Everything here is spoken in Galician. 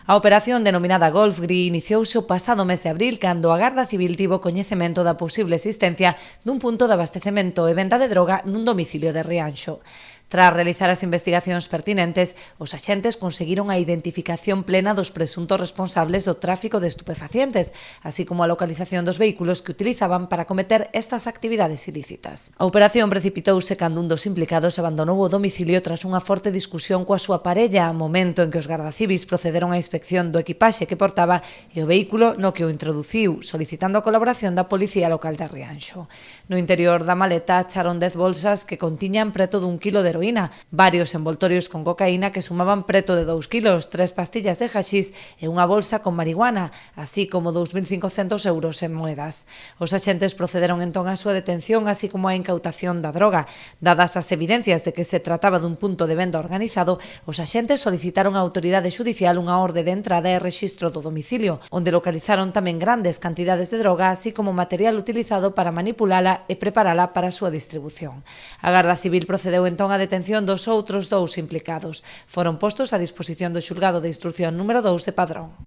A operación denominada Golfgri iniciouse o pasado mes de abril cando a Garda Civil tivo coñecemento da posible existencia dun punto de abastecemento e venda de droga nun domicilio de Rianxo. Tras realizar as investigacións pertinentes, os axentes conseguiron a identificación plena dos presuntos responsables do tráfico de estupefacientes, así como a localización dos vehículos que utilizaban para cometer estas actividades ilícitas. A operación precipitouse cando un dos implicados abandonou o domicilio tras unha forte discusión coa súa parella, momento en que os gardacivis procederon á inspección do equipaxe que portaba e o vehículo no que o introduciu, solicitando a colaboración da Policía Local de Rianxo. No interior da maleta acharon 10 bolsas que contiñan preto dun quilo de heroína, varios envoltorios con cocaína que sumaban preto de 2 kilos, 3 pastillas de haxís e unha bolsa con marihuana, así como 2.500 euros en moedas. Os axentes procederon entón á súa detención, así como á incautación da droga. Dadas as evidencias de que se trataba dun punto de venda organizado, os axentes solicitaron á autoridade xudicial unha orde de entrada e rexistro do domicilio, onde localizaron tamén grandes cantidades de droga, así como material utilizado para manipulala e preparala para a súa distribución. A Garda Civil procedeu entón á detención dos outros 2 implicados. Foron postos a disposición do xulgado de instrucción número 2 de Padrón.